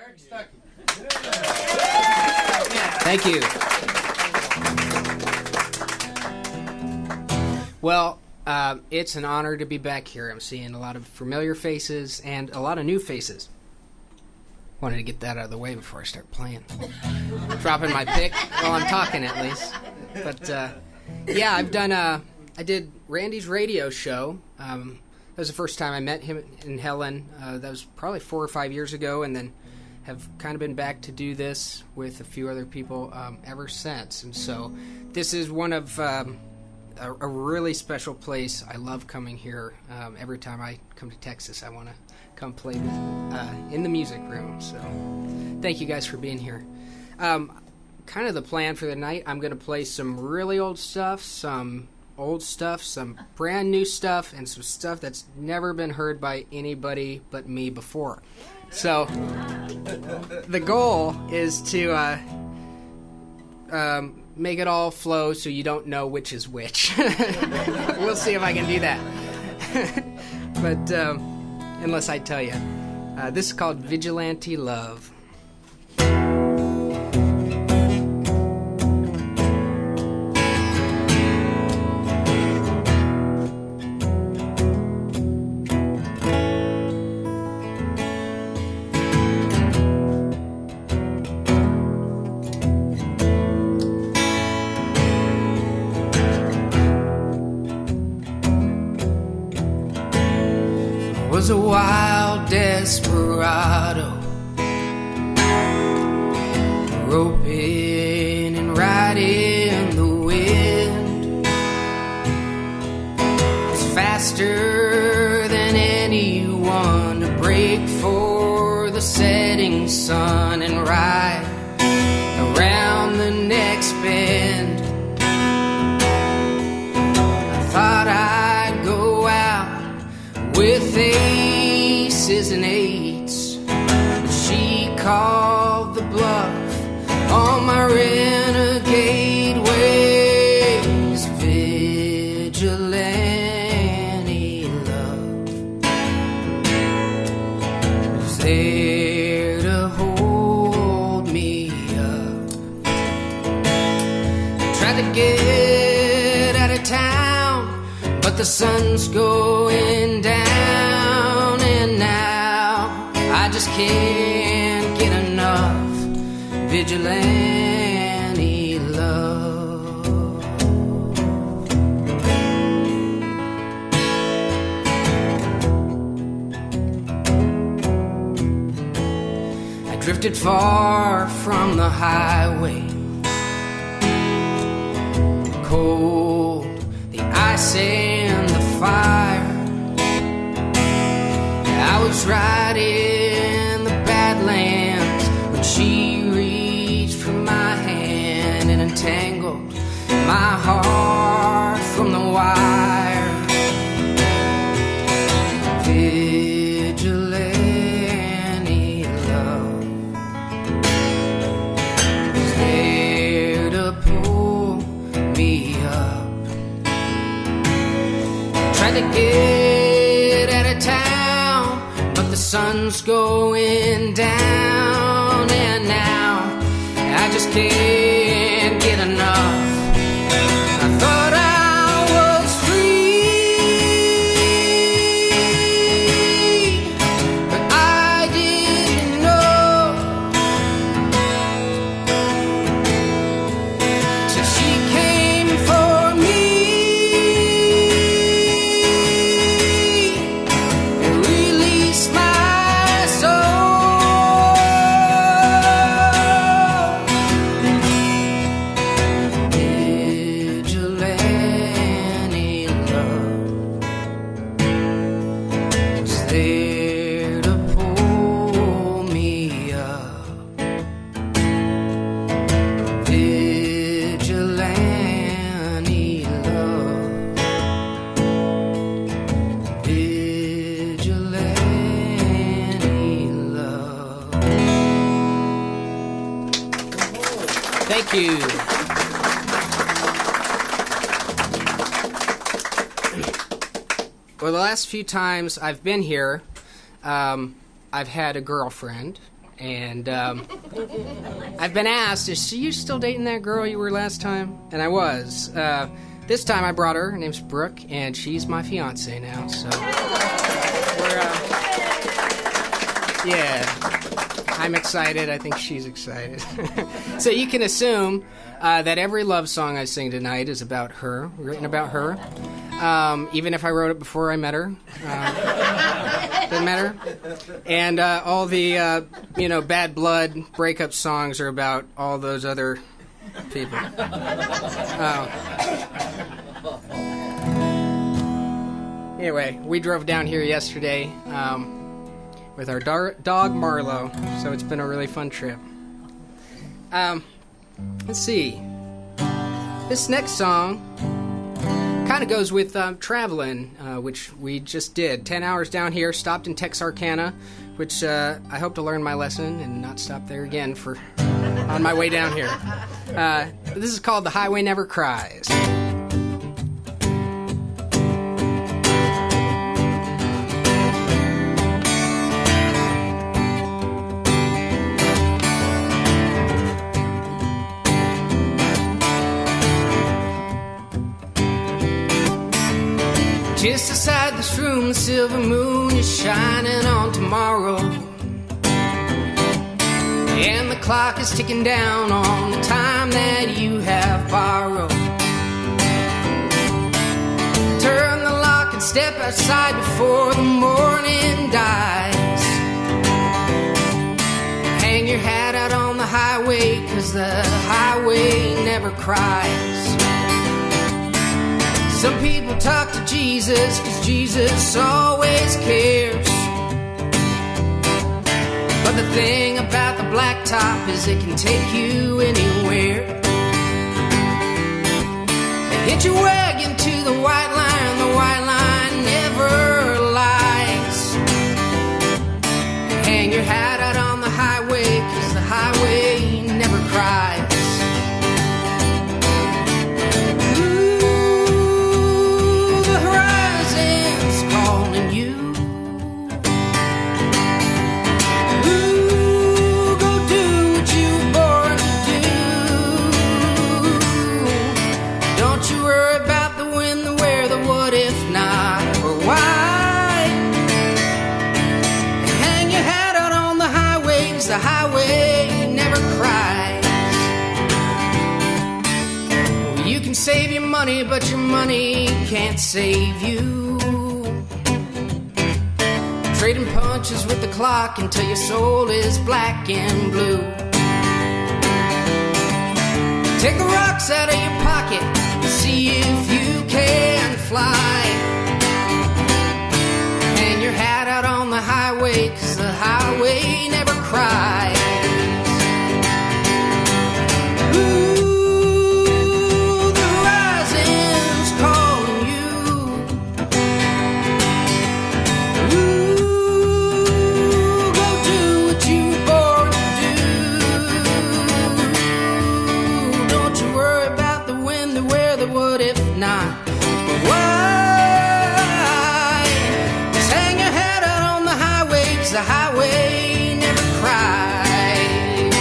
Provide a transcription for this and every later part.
Erik Stucky. Thank you. Well, it's an honor to be back here. I'm seeing a lot of familiar faces and a lot of new faces. Wanted to get that out of the way before I start playing. Dropping my pick while I'm talking, at least. But, yeah, I did Randy's radio show. That was the first time I met him and Helen. That was probably 4 or 5 years ago, and then have kind of been back to do this with a few other people ever since. And so this is one of a really special place. I love coming here. Every time I come to Texas, I want to come play in the music room. So thank you guys for being here. Kind of the plan for the night, I'm going to play some really old stuff, some old stuff, some brand new stuff, and some stuff that's never been heard by anybody but me before. So the goal is to make it all flow so you don't know which is which. We'll see if I can do that. But unless I tell you. This is called Vigilante Love. Was a wild desperado, roping and riding the wind. Was faster than anyone to break for the setting sun and ride around the next bend. I thought I'd go out with aces and eights, but she called the bluff on my renegade ways. Vigilante love was there to hold me up. Tried to get out of town, but the sun's going down, and now I just can't get enough vigilante love. I drifted far from the highway, the cold, the ice and the fire. I was right in the Badlands when she reached for my hand and entangled my heart from the wire. Vigilante love was there to pull me up. Tried to get out of town, but the sun's going down, and now I just can't get enough. I thought I was free, but I didn't know till she came for me and released my soul. Vigilante love was there to pull me up. Vigilante love. Vigilante love. Thank you. Well, the last few times I've been here, I've had a girlfriend. And I've been asked, is you still dating that girl you were last time? And I was. This time I brought her. Her name's Brooke, and she's my fiance now. So we're, yeah, I'm excited. I think she's excited. So you can assume that every love song I sing tonight is about her, written about her. Even if I wrote it before I met her. Didn't matter. And all the, bad blood breakup songs are about all those other people. Anyway, we drove down here yesterday with our dog Marlo, so it's been a really fun trip. Let's see. This next song kind of goes with traveling, which we just did. 10 hours down here, stopped in Texarkana, which I hope to learn my lesson and not stop there again on my way down here. This is called The Highway Never Cries. Just outside this room, the silver moon is shining on tomorrow. And the clock is ticking down on the time that you have borrowed. Turn the lock and step outside before the morning dies. Hang your hat out on the highway, 'cause the highway never cries. Some people talk to Jesus, 'cause Jesus always cares. But the thing about the blacktop is it can take you anywhere. Hitch your wagon to the white line never lies. Hang your hat out on the highway, 'cause the highway never cries. The highway never cries. Well, you can save your money, but your money can't save you. Trading punches with the clock until your soul is black and blue. Take the rocks out of your pocket and see if you can fly. Hang your hat out on the highway, 'cause the highway never cries. Ooh, the horizon's calling you. Ooh, go do what you were born to do. Don't you worry about the when, the where, the what if not. But why? Just hang your head out on the highway, 'cause the highway never cries.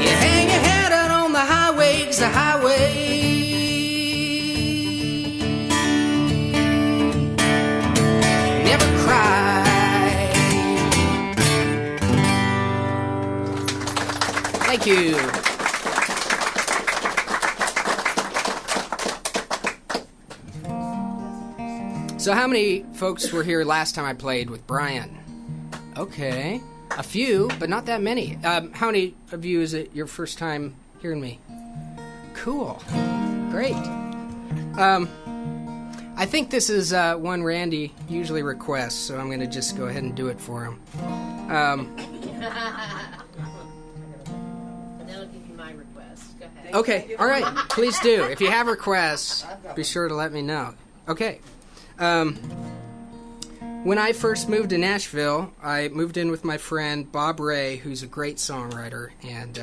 You hang your head out on the highway, 'cause the highway never cries. Thank you. So how many folks were here last time I played with Brian? Okay. A few, but not that many. How many of you is it your first time hearing me? Cool. Great. I think this is one Randy usually requests, so I'm going to just go ahead and do it for him. That'll give you my request. Go ahead. Okay, all right. Please do. If you have requests, be sure to let me know. Okay. When I first moved to Nashville, I moved in with my friend Bob Ray, who's a great songwriter, and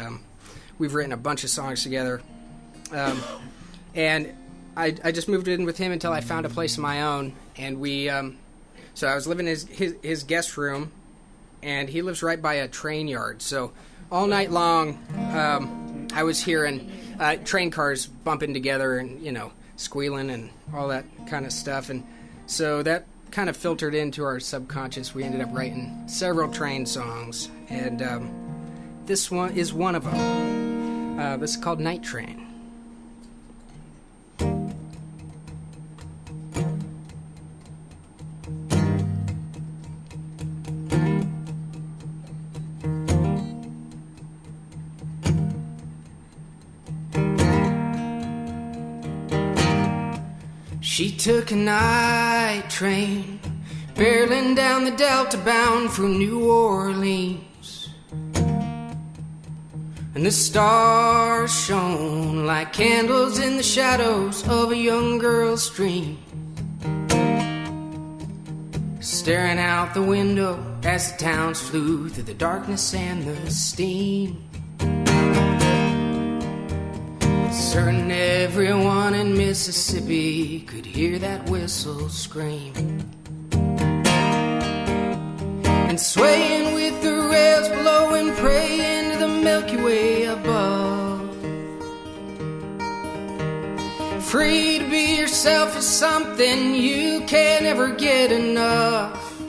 we've written a bunch of songs together. And I just moved in with him until I found a place of my own, and we. So I was living in his guest room and he lives right by a train yard. So all night long, I was hearing train cars bumping together and, squealing and all that kind of stuff. And so that kind of filtered into our subconscious. We ended up writing several train songs, and this one is one of them. This is called Night Train. She took a night train, barreling down the Delta bound for New Orleans. And the stars shone like candles in the shadows of a young girl's dream. Staring out the window as the towns flew through the darkness and the steam. Certain everyone in Mississippi could hear that whistle scream. And swaying with the rails below and praying to the Milky Way above. Free to be yourself is something you can't ever get enough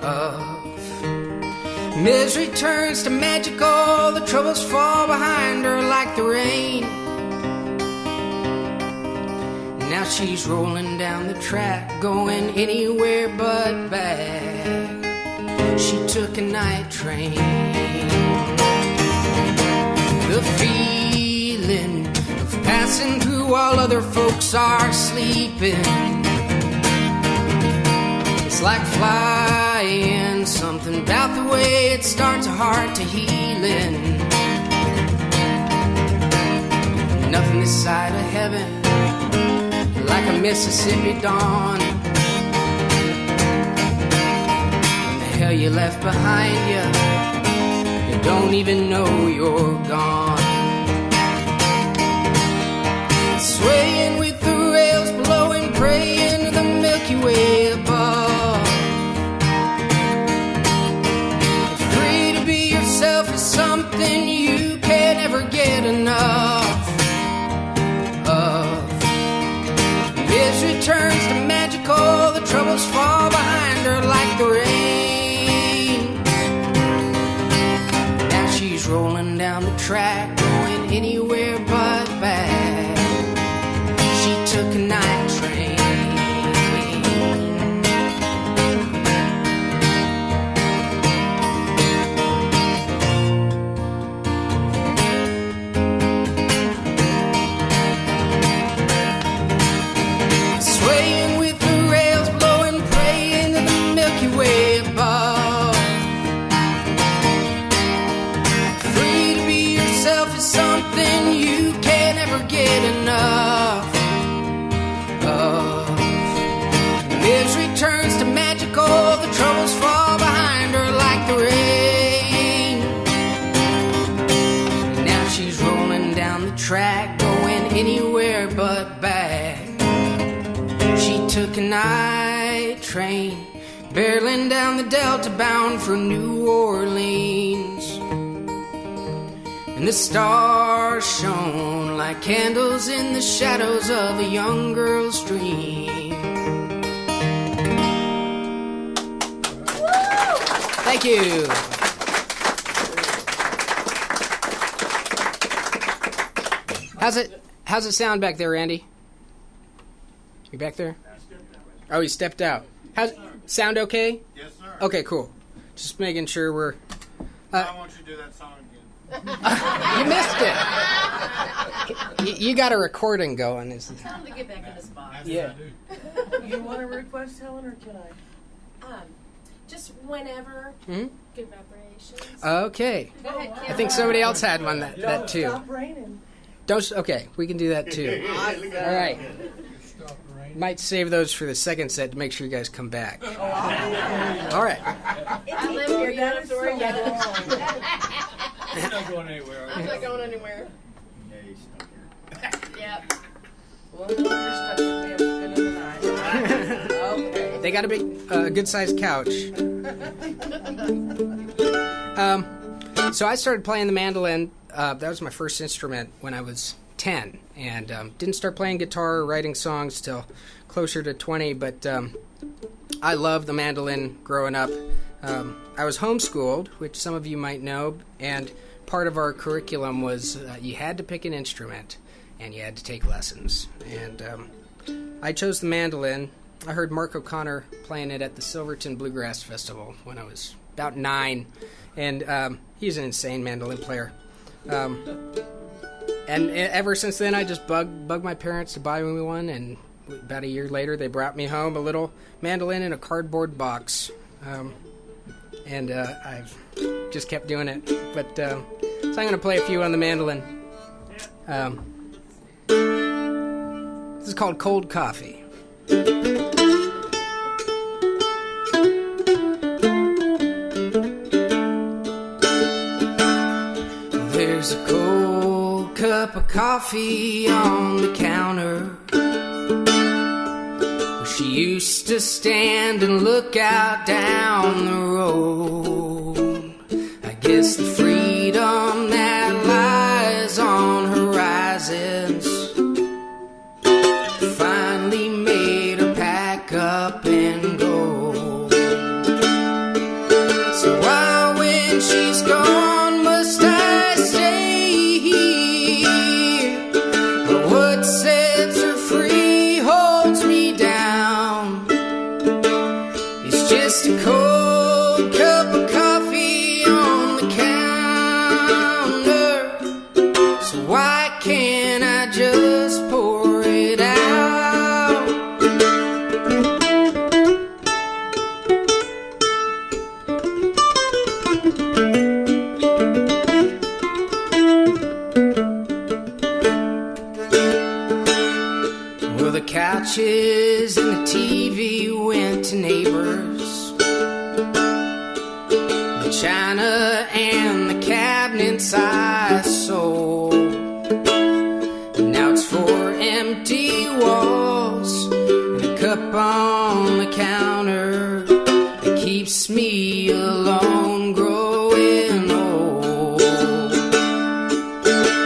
of. Misery turns to magic, all the troubles fall behind her like the rain. Now she's rolling down the track, going anywhere but back. She took a night train. The feeling of passing through while other folks are sleeping, it's like flying. Something about the way it starts a heart to healing. Nothing this side of heaven like a Mississippi dawn. And the hell you left behind you, you don't even know you're gone. Swaying with the rails below and praying to the Milky Way above. Is something you can't ever get enough of. Misery turns to magical, the troubles fall behind her like the rain. Now she's rolling down the track, going anywhere but back. She took a night train. Turns to magical, the troubles fall behind her like the rain. Now she's rolling down the track, going anywhere but back. She took a night train, barreling down the Delta bound for New Orleans. And the stars shone like candles in the shadows of a young girl's dream. Thank you. How's it sound back there, Randy? You back there? Oh, he stepped out. How's sound okay? Yes, sir. Okay, cool. Just making sure we're. I want you to do that song again. You missed it. You got a recording going. Tell him to get back in his box. Yeah. You want to request, Helen, or can I? Just whenever. Hmm? Good vibrations. Okay. Go ahead, Kim. I think somebody else had one that too. Stop raining. Don't. Okay, we can do that too. All right. Might save those for the second set to make sure you guys come back. All right. I live here. You don't have to worry about it. He's not going anywhere. I'm not going anywhere. Yeah, he's stuck here. Yep. Well, you're stuck with me. I'm spending the night. Okay. They got a big, good-sized couch. So I started playing the mandolin. That was my first instrument when I was 10, and didn't start playing guitar or writing songs till closer to 20, but I loved the mandolin growing up. I was homeschooled, which some of you might know, and part of our curriculum was you had to pick an instrument and you had to take lessons. And I chose the mandolin. I heard Mark O'Connor playing it at the Silverton Bluegrass Festival when I was about 9, and he's an insane mandolin player. And ever since then, I just bugged my parents to buy me one, and about a year later, they brought me home a little mandolin in a cardboard box. And I've just kept doing it. But so I'm going to play a few on the mandolin. This is called Cold Coffee. There's a cold cup of coffee on the counter. She used to stand and look out down the road. I guess the freedom that lies on horizons finally made her pack up and go. So why, when she's gone, must I stay here? But what sets her free holds me down. It's just a cold cup of coffee on the counter. So why can't I just pour it out? Well, the couches and the TV went to neighbors. The china and the cabinets I sold. And now it's 4 empty walls and a cup on the counter that keeps me alone growing old.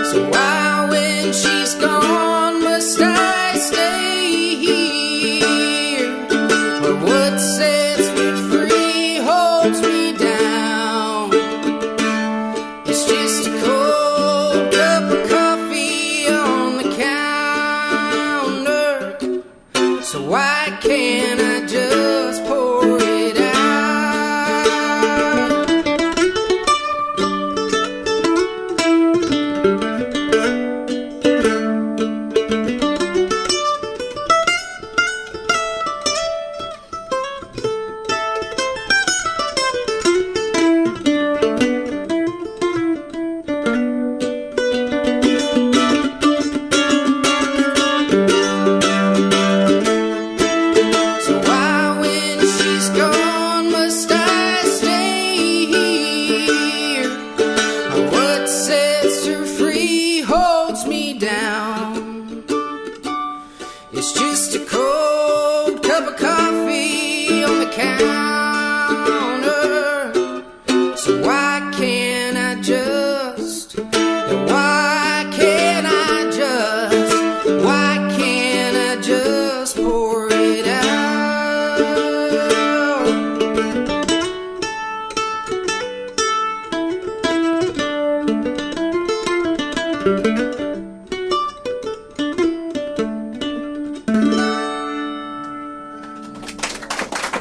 So why, when she's gone, must I stay here? But what sets me free holds me down. It's just a cold cup of coffee on the counter. So why can't I just pour it out? So why, when she's gone, must I stay here? What sets her free holds me down. It's just a cold cup of coffee on the counter. So why can't I just? Why can't I just? Why can't I just pour it out?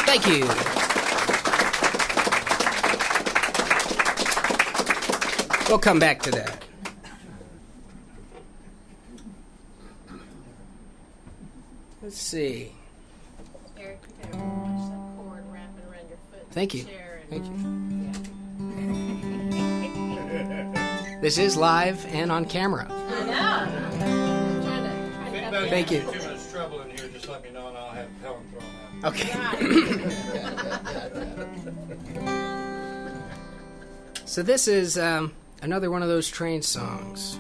Thank you. We'll come back to that. Let's see. Eric, you gotta watch that cord wrapping around your foot. Thank you. Chair and- Thank you. This is live and on camera. I know. Trying to cut the- Thank you. Too much trouble in here, just let me know and I'll have Helen throw them out. Okay. So this is another one of those train songs.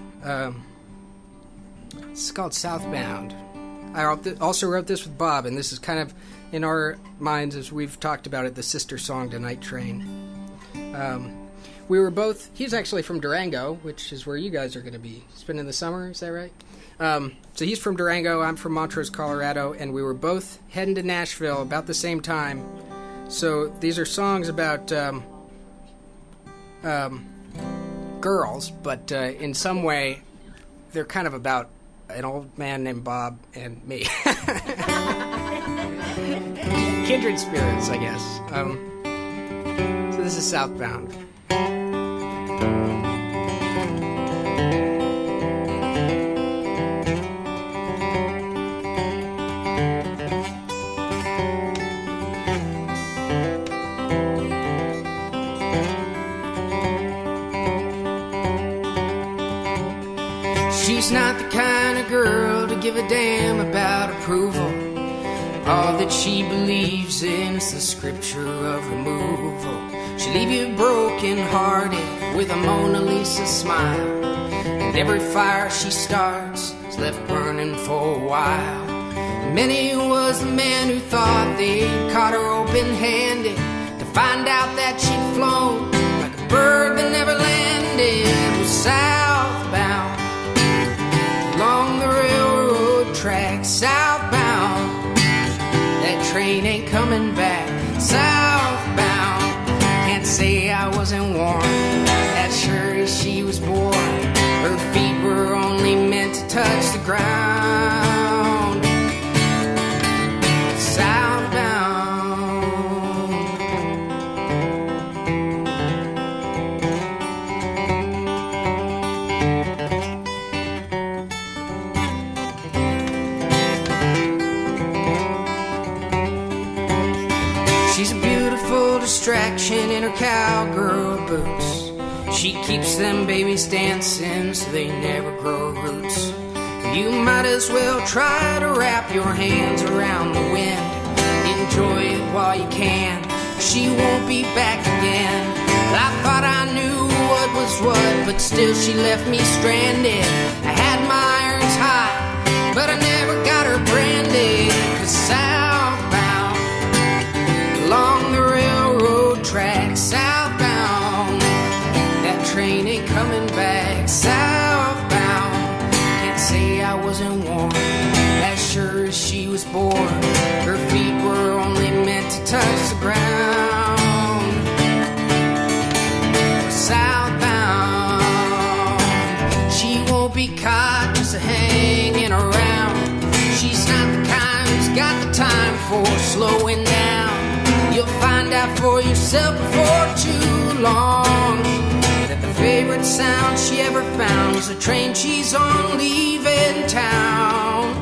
It's called Southbound. also wrote this with Bob, and this is kind of in our minds as we've talked about it, the sister song to Night Train. We were both, he's actually from Durango, which is where you guys are going to be spending the summer, is that right? So he's from Durango, I'm from Montrose, Colorado, and we were both heading to Nashville about the same time. So these are songs about girls, but in some way they're kind of about an old man named Bob and me. Kindred spirits, I guess. So this is Southbound. She's not the kind of girl to give a damn about approval. All that she believes in is the scripture of removal. She'll leave you broken hearted with a Mona Lisa smile, and every fire she starts is left burning for a while. Many was the man who thought they'd caught her open-handed, to find out that she'd flown like a bird that never landed. Was southbound along the railroad track, southbound. That train ain't coming back, southbound. Can't say I wasn't warned, as sure as she was born. Her feet were only meant to touch the ground. Southbound. She's a beautiful distraction in her cowgirl boots. She keeps them babies dancing so they never grow roots. You might as well try to wrap your hands around the wind. Enjoy it while you can, she won't be back again. I thought I knew what was what, but still she left me stranded. I had my irons hot, but I never got her branded. 'Cause southbound along the railroad track, southbound. That train ain't coming back, southbound. Can't say I wasn't warned, as sure as she was born. Her feet were only meant to touch the ground. Southbound. She won't be caught just hanging around. She's not the kind who's got the time for slowing down. You'll find out for yourself before too long that the favorite sound she ever found was the train she's on leaving town.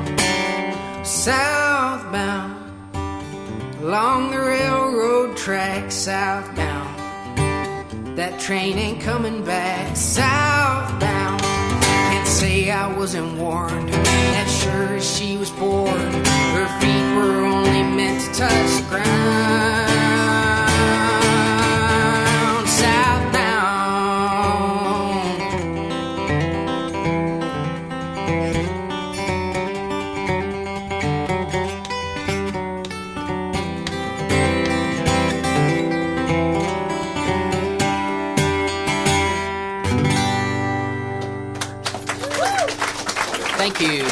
Southbound along the railroad track, southbound. That train ain't coming back, southbound. Can't say I wasn't warned, as sure as she was born. Her feet were only meant to touch the ground. Southbound. Thank you.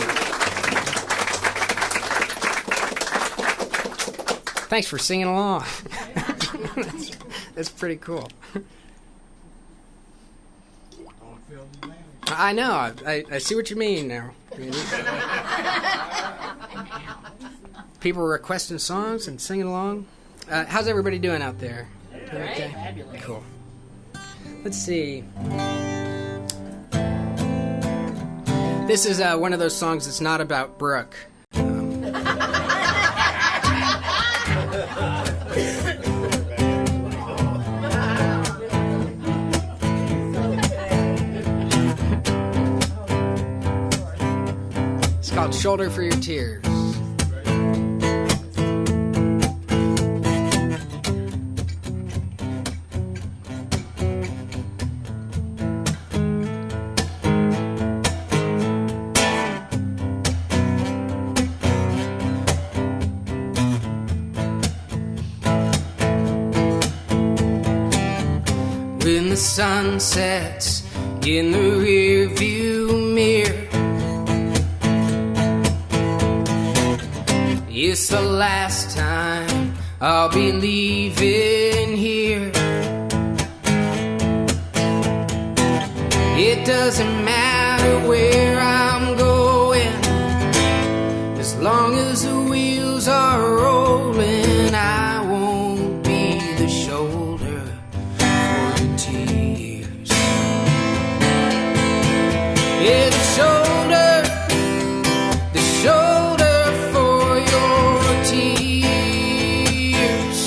Thanks for singing along. That's pretty cool. I know. I see what you mean now. People are requesting songs and singing along. How's everybody doing out there? Okay. Cool. Let's see. This is one of those songs that's not about Brooke. It's called Shoulder for Your Tears. the sun sets in the rearview mirror. It's the last time I'll be leaving here. It doesn't matter where I'm going, as long as the wheels are rolling. I won't be the shoulder for the tears. Yeah, the shoulder for your tears.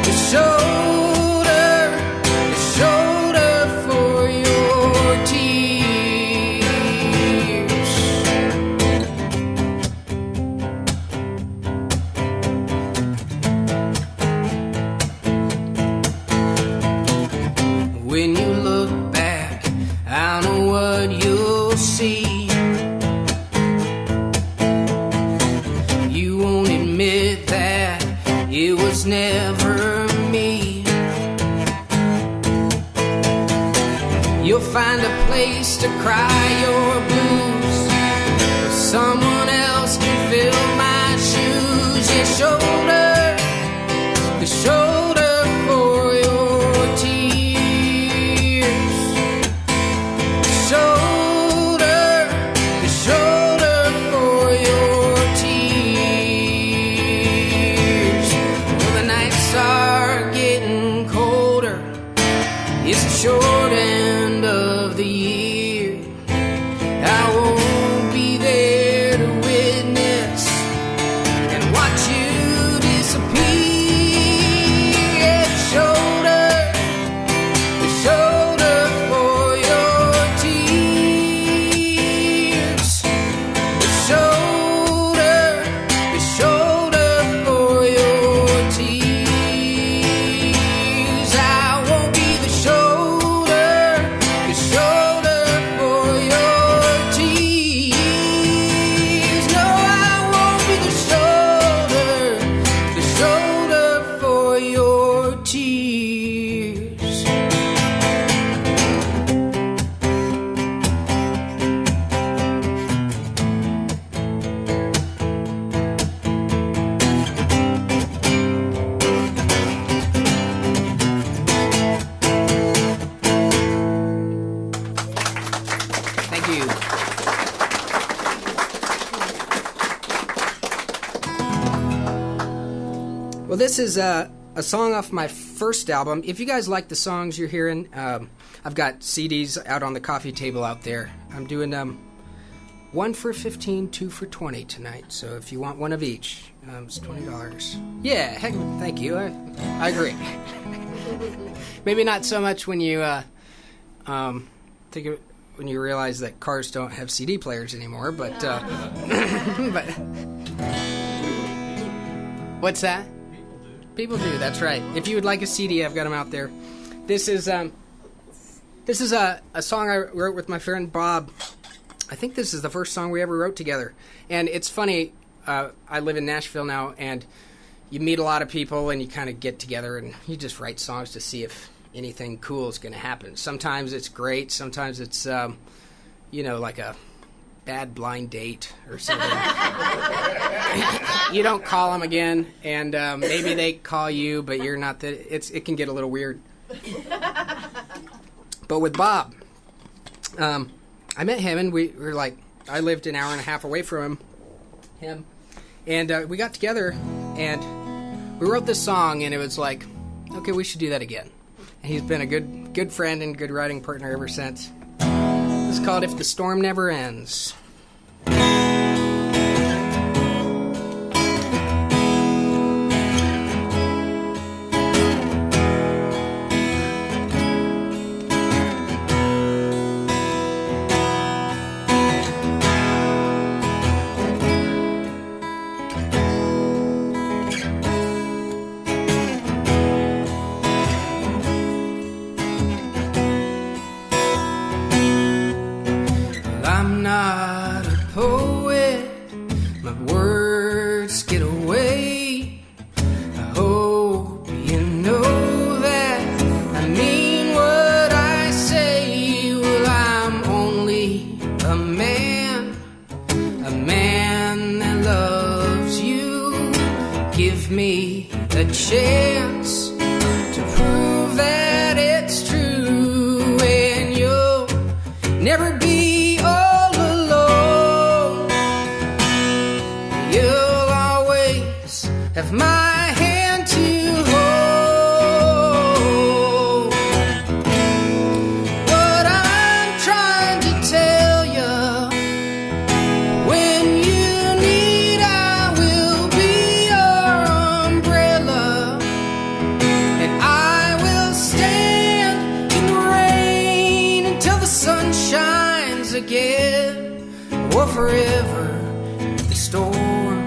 The shoulder for your tears. When you look back, I know what you'll see. You won't admit that it was never me. You'll find a place to cry your blues, or someone else can fill my shoes. Yeah, the shoulder for your tears. The shoulder for your tears. Well, the nights are getting colder. It's the short end of the year. I won't be there to witness and watch you disappear. Yeah, the shoulder for your tears. The shoulder for your tears. I won't be the shoulder for your tears. No, I won't be the shoulder for your tears. Thank you. Well, this is a song off my first album. If you guys like the songs you're hearing, I've got CDs out on the coffee table out there. I'm doing 1 for $15, 2 for $20 tonight. So if you want one of each, it's $20. Yeah, heck, thank you. I agree. Maybe not so much when you when you realize that cars don't have CD players anymore, but but what's that? People do. That's right. If you would like a CD, I've got them out there. This is a song I wrote with my friend Bob. I think this is the first song we ever wrote together. And it's funny. I live in Nashville now, and you meet a lot of people, and you kind of get together, and you just write songs to see if anything cool is going to happen. Sometimes it's great. Sometimes it's, like a bad blind date or something. You don't call them again, and maybe they call you, but you're not. It can get a little weird. But with Bob, I met him, and we were like, I lived an hour and a half away from him, and we got together, and we wrote this song, and it was like, okay, we should do that again. And he's been a good friend and good writing partner ever since. It's called If the Storm Never Ends. I'm not loves you. Give me a chance to prove that it's true, and you'll never be all alone. You'll always have my hand to hold. What I'm trying to tell you, when you need, I will be your umbrella, and I will stand in the rain until the sun shines again, or forever if the storm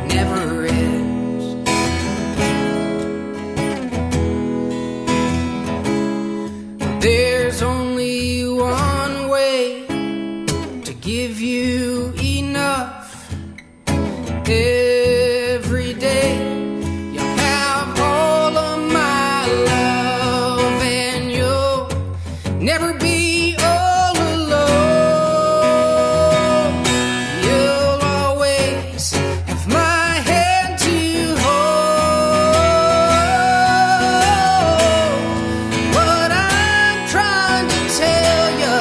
never ends. There's only one way to give you enough. Every day you'll have all of my love, and you'll never be all alone. You'll always have my hand to hold. What I'm trying to tell you,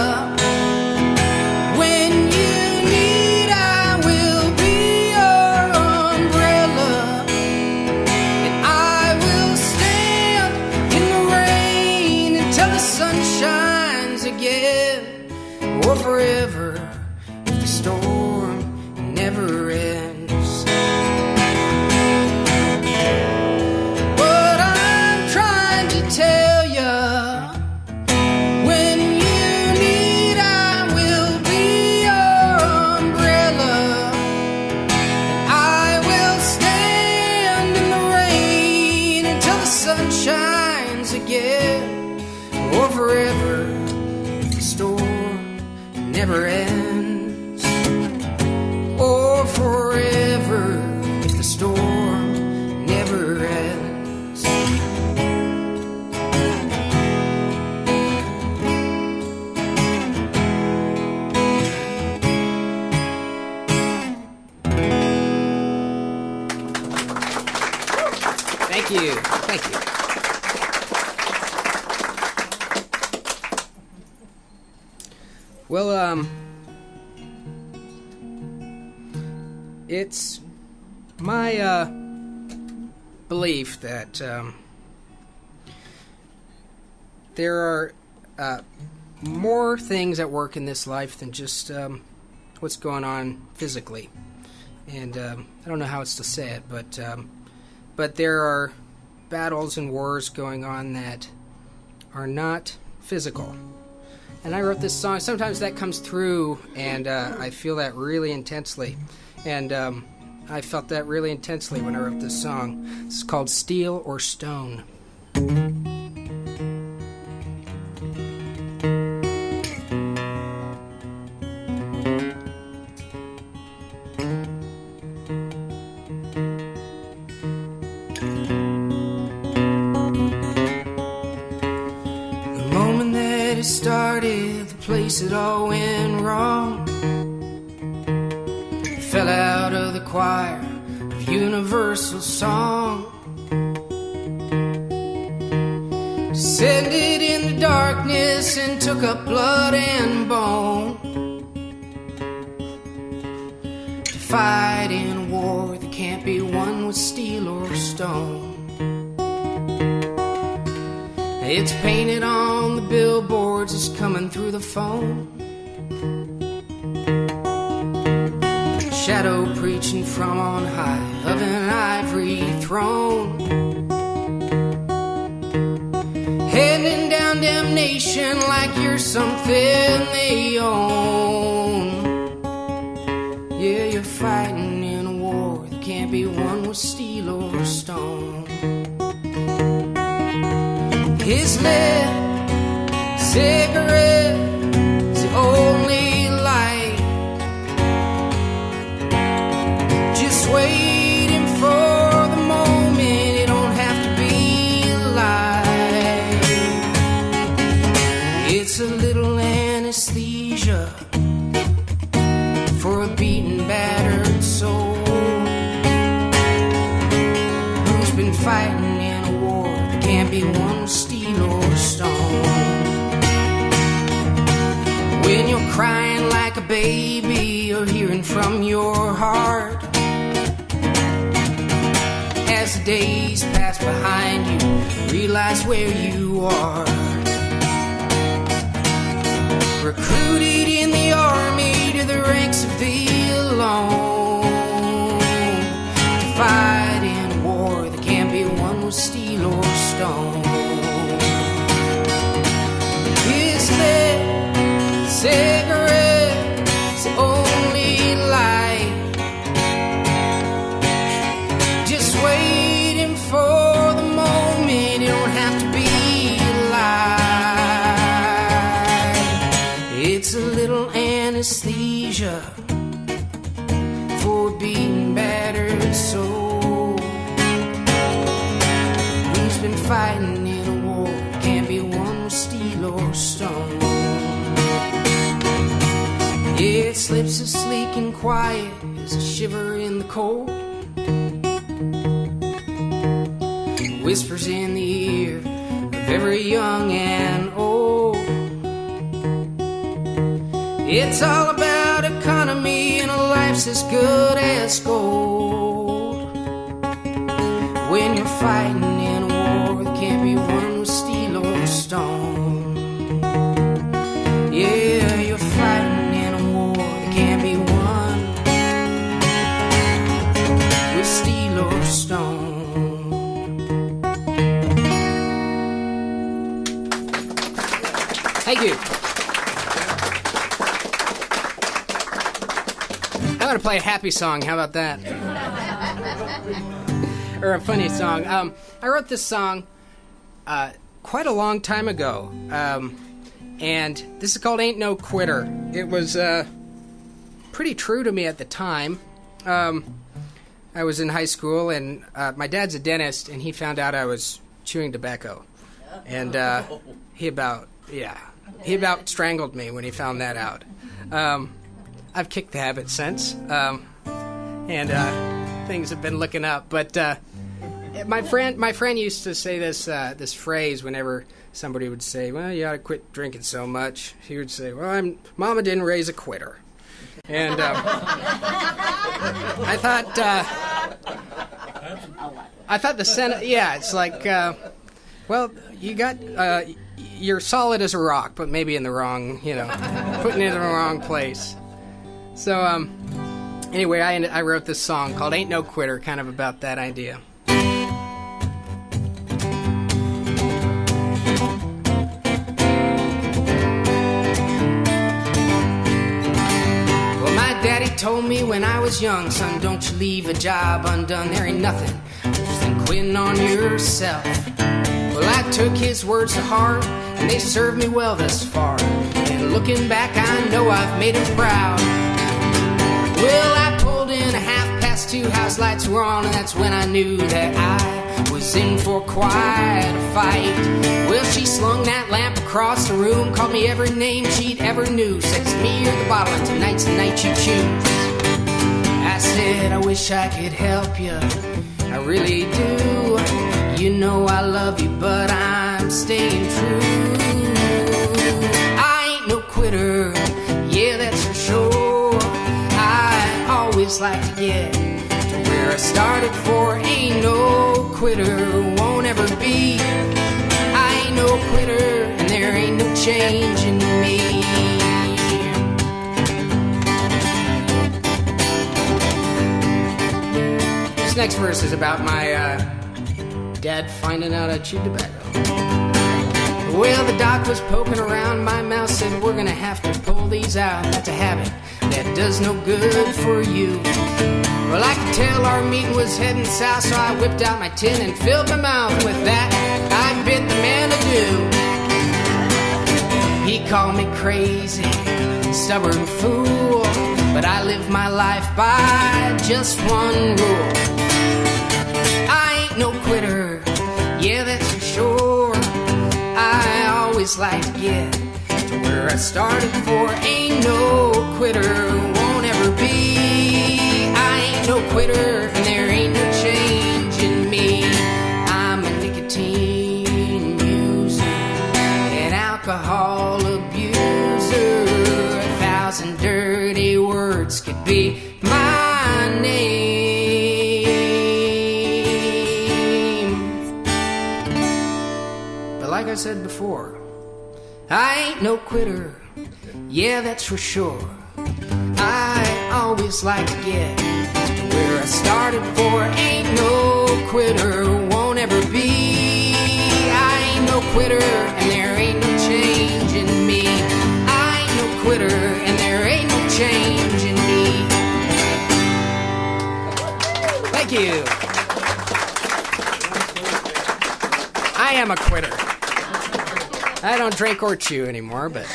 when you need, I will be your umbrella, and I will stand in the rain until the sun shines again, or forever if the storm never ends. What I'm trying to tell you, when you need, I will be your umbrella, and I will stand in the rain until the sun shines again, or forever if the storm never ends, or forever if the storm never ends. Thank you. Thank you. Well, it's my belief that there are more things at work in this life than just what's going on physically. And I don't know how else to say it, but there are battles and wars going on that are not physical. And I wrote this song. Sometimes that comes through, and I feel that really intensely. And I felt that really intensely when I wrote this song. It's called Steel or Stone. It started, the place it all went wrong. Fell out of the choir of universal song. Descended in the darkness and took up blood and bone. To fight in a war that can't be won with steel or stone. It's painted on the billboards, it's coming through the phone. Shadow preaching from on high of an ivory throne. Handing down damnation like you're something they own. Yeah, you're fighting in a war that can't be won with steel or stone. His lit cigarette is the only light. Just waiting for the moment, it don't have to be light. It's a little anesthesia for a beaten, battered soul. can't be won with steel or stone. When you're crying like a baby or hearing from your heart, as the days pass behind you, realize where you are. Recruited in the army to the ranks of the alone, to fight in a war that can't be won with steel or stone. Is there cigarette's the only light? Just waiting for the moment, you don't have to be alive. It's a little anesthesia for a beaten, battered soul who's been fighting in a war that can't be won with steel or stone. It slips as sleek and quiet as a shiver in the cold, whispers in the ear of every young and old. It's all about economy and a life's as good as gold. When you're fighting in a war that can't be won with steel or stone. Yeah, you're fighting in a war that can't be won with steel or stone. Thank you. I'm going to play a happy song. How about that? Or a funny song. I wrote this song quite a long time ago. And this is called Aint No Quitter. It was pretty true to me at the time. I was in high school, and my dad's a dentist, and he found out I was chewing tobacco. And he about strangled me when he found that out. I've kicked the habit since, and things have been looking up. But my friend used to say this phrase whenever somebody would say, "Well, you ought to quit drinking so much." He would say, "Well, Mama didn't raise a quitter," and I thought the sentence, yeah, it's like, well, you got. You're solid as a rock, but maybe in the wrong, putting it in the wrong place. So, anyway, I wrote this song called Aint No Quitter, kind of about that idea. Well, my daddy told me when I was young, son, don't you leave a job undone. There ain't nothing worse than quitting on yourself. Well, I took his words to heart, and they served me well thus far. And looking back, I know I've made him proud. Well, I pulled in 2:30, house lights were on, and that's when I knew that I was in for quite a fight. Well, she slung that lamp across the room, called me every name she'd ever knew, said it's me or the bottle, and tonight's the night you choose. I said, I wish I could help you, I really do. You know I love you, but I'm staying true. I ain't no quitter, yeah, that's for sure. I always like to get to where I started for. Ain't no quitter, won't ever be. I ain't no quitter, and there ain't no change in me. This next verse is about my dad finding out I chewed tobacco. Well, the doc was poking around my mouth, said we're gonna have to pull these out. That's a habit that does no good for you. Well, I could tell our meeting was heading south, so I whipped out my tin and filled my mouth with that. I bit the man to do. He called me crazy, stubborn fool, but I live my life by just one rule. I ain't no quitter, yeah, that's for sure. I always like to get to where I started for. Ain't no quitter, won't ever be. I ain't no quitter, and there ain't no change in me. I'm a nicotine said before, I ain't no quitter, yeah, that's for sure. I always like to get to where I started for. Ain't no quitter, won't ever be. I ain't no quitter, and there ain't no change in me. I ain't no quitter, and there ain't no change in me. Thank you. I am a quitter. I don't drink or chew anymore, but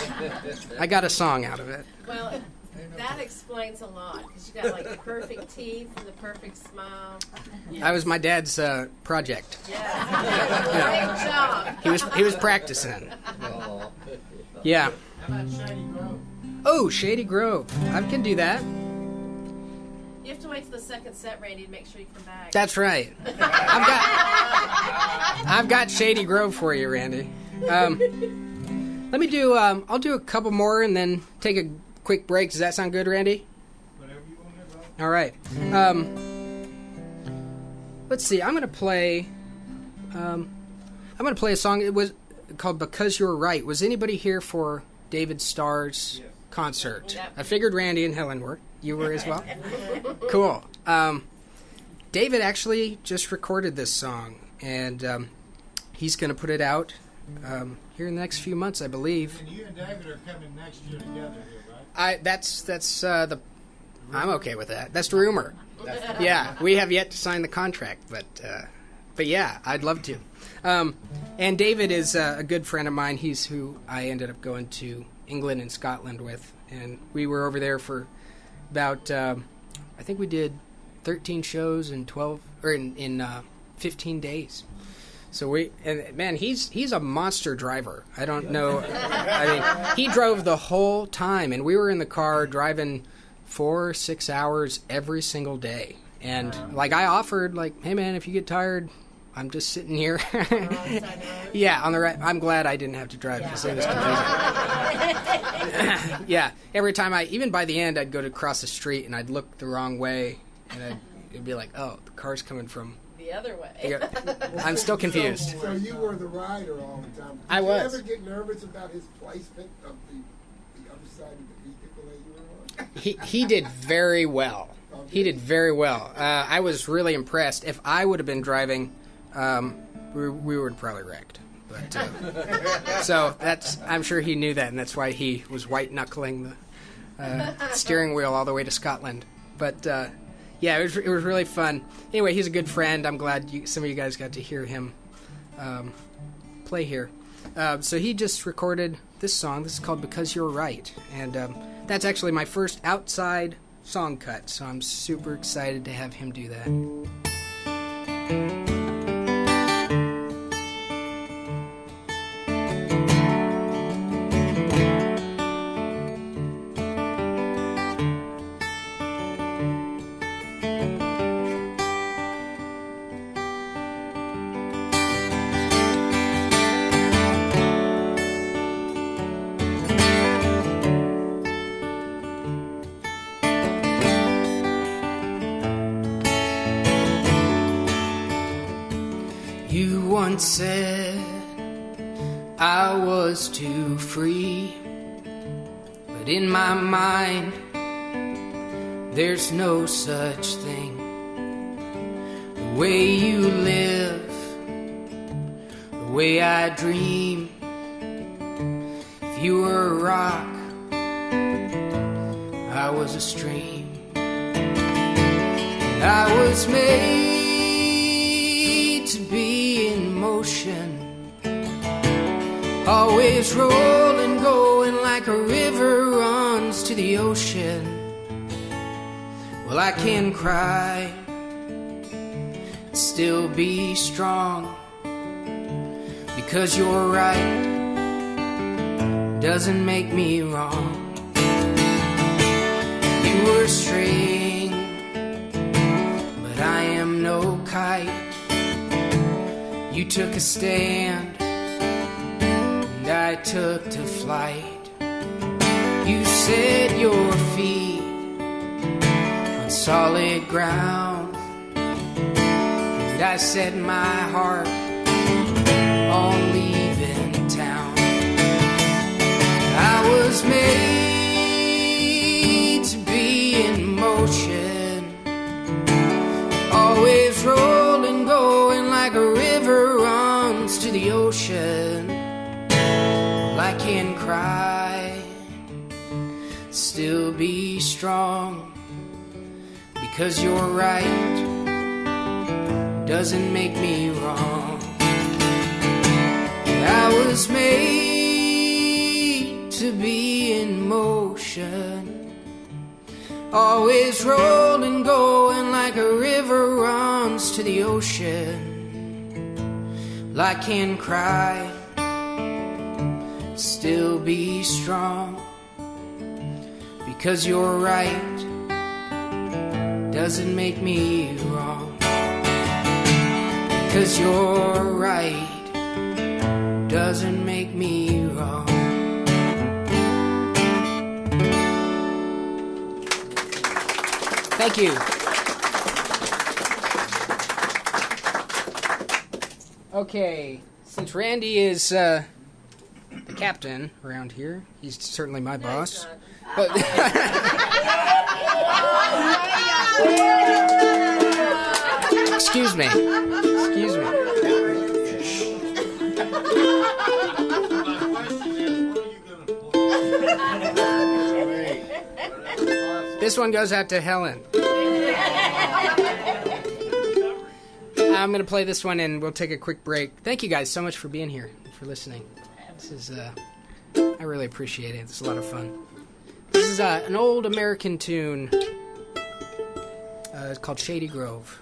I got a song out of it. Well, that explains a lot, because you got like the perfect teeth and the perfect smile. That was my dad's project. Yeah. Great job. He was practicing. Yeah. How about Shady Grove? Oh, Shady Grove. I can do that. You have to wait till the second set, Randy, to make sure you come back. That's right. I've got Shady Grove for you, Randy. Let me do. I'll do a couple more and then take a quick break. Does that sound good, Randy? Whatever you want to do. All right. Let's see. I'm gonna play a song. It was called "Because You're Right." Was anybody here for David Starr's concert? Yep. I figured Randy and Helen were. You were as well. Cool. David actually just recorded this song, and he's gonna put it out here in the next few months, I believe. And you and David are coming next year together here, right? I'm okay with that. That's the rumor. Yeah, we have yet to sign the contract, but yeah, I'd love to. And David is a good friend of mine. He's who I ended up going to England and Scotland with, and we were over there for about I think we did 13 shows in 15 days. So he's a monster driver. I don't know. I mean, he drove the whole time, and we were in the car driving 4 or 6 hours every single day. And I offered, hey man, if you get tired, I'm just sitting here. Yeah, on the right. I'm glad I didn't have to drive because it was confusing. Yeah, every time even by the end, I'd go to cross the street and I'd look the wrong way, and it'd be like, oh, the car's coming from The other way. I'm still confused. So you were the rider all the time. Did I was. you ever get nervous about his placement of the other side of the vehicle that you were on? He did very well. He did very well. I was really impressed. If I would have been driving, we would have probably wrecked. But so I'm sure he knew that, and that's why he was white knuckling the steering wheel all the way to Scotland. But yeah, it was really fun. Anyway, he's a good friend. I'm glad some of you guys got to hear him play here. So he just recorded this song. This is called "Because You're Right," and that's actually my first outside song cut. So I'm super excited to have him do that. You once said I was too free, but in my mind there's no such thing. The way you live, the way I dream. If you were a rock, I was a stream. And I was made to be in motion, always rolling, going like a river runs to the ocean. Well, I can cry, still be strong, because you're right doesn't make me wrong. You were a string, but I am no kite. You took a stand, and I took to flight. You set your feet on solid ground, and I set my heart on leaving town. I was made to be in motion, always rolling, going like a river runs to the ocean. Well, I can cry, still be strong, because you're right doesn't make me wrong. I was made to be in motion, always rolling, going like a river runs to the ocean. Well, I can cry, still be strong, because you're right doesn't make me wrong. Because you're right doesn't make me wrong. Thank you. Okay, since Randy is the captain around here, he's certainly my boss. But excuse me. Excuse me. This one goes out to Helen. I'm going to play this one and we'll take a quick break. Thank you guys so much for being here and for listening. This is, I really appreciate it. It's a lot of fun. This is an old American tune. It's called Shady Grove.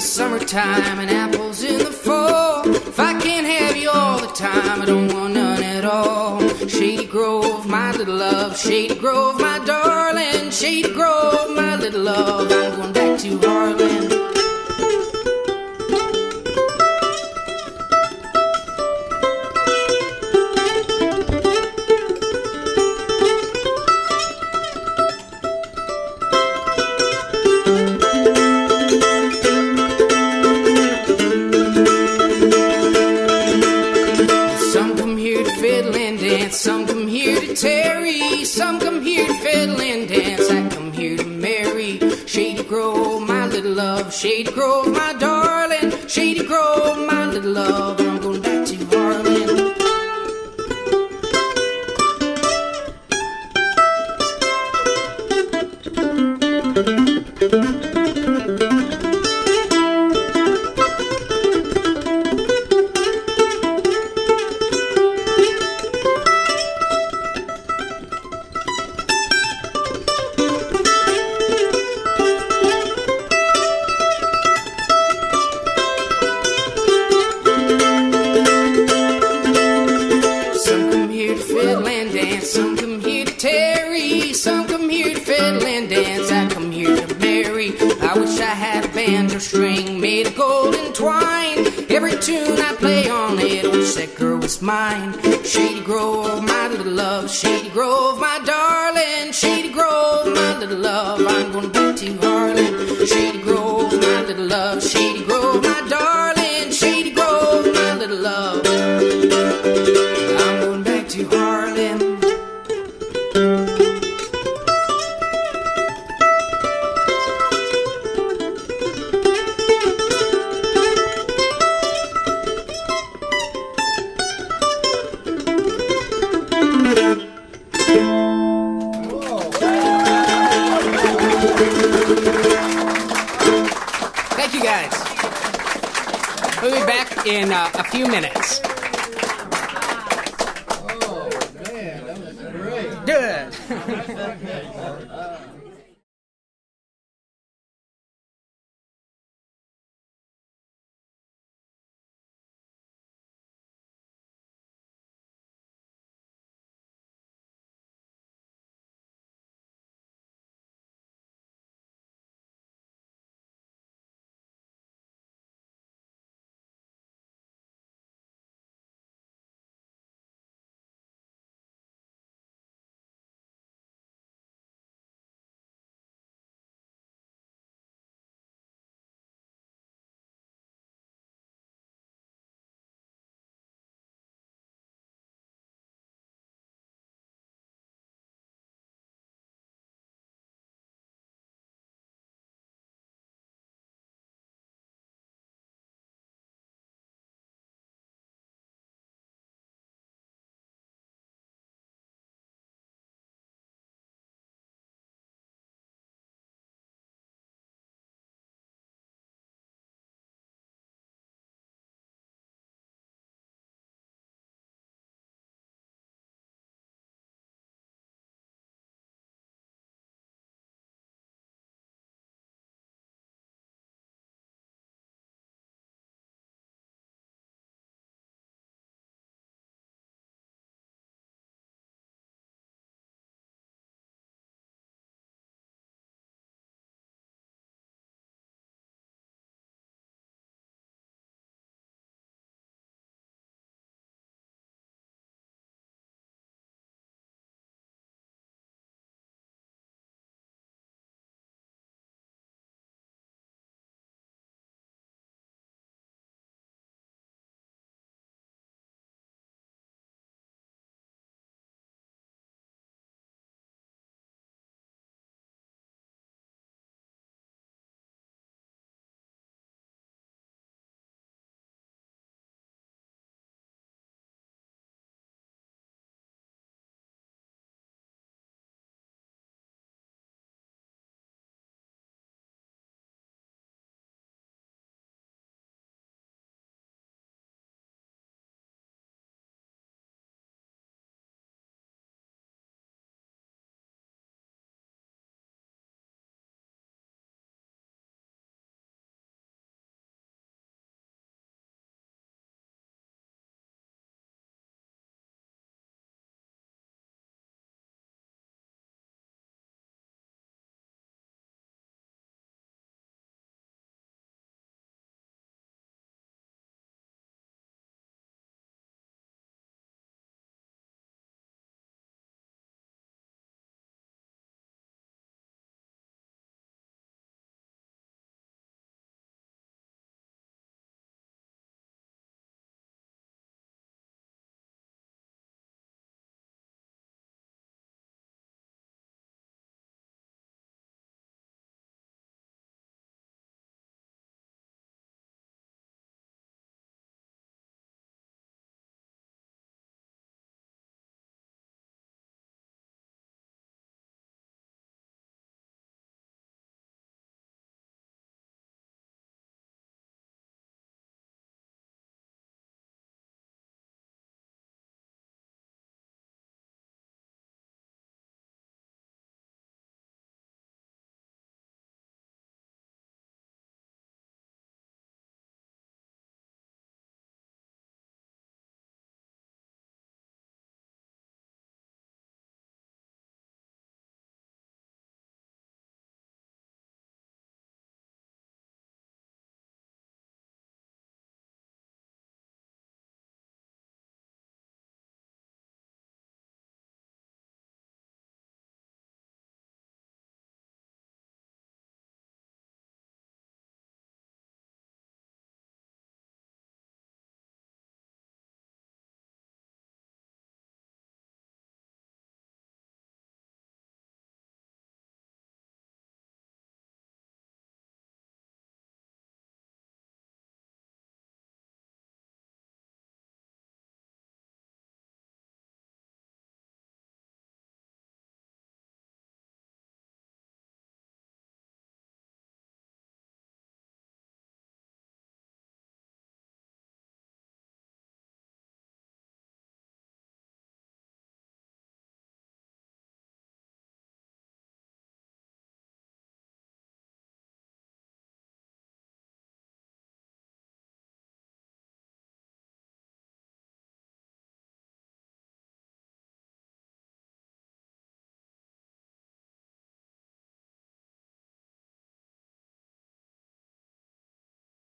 Summertime and apples in the fall. If I can't have you all the time, I don't want none at all. Shady Grove, my little love. Shady Grove, my darling. Shady Grove, my little love. I'm going back to Harlan. Some come here to tarry, some come here to fiddle and dance. I come here to marry. Shady Grove, my little love. Shady Grove, my darling. Shady Grove, my little love. And I'm going back to Harlan. Mine. Shady Grove, my little love. Shady Grove, my darling. Shady Grove, my little love. I'm going back to Harlan. Shady Grove, my little love. Shady Grove, my darling. Shady Grove, my little love. Thank you, guys. We'll be back in a few minutes. Oh, man, that was great. Good.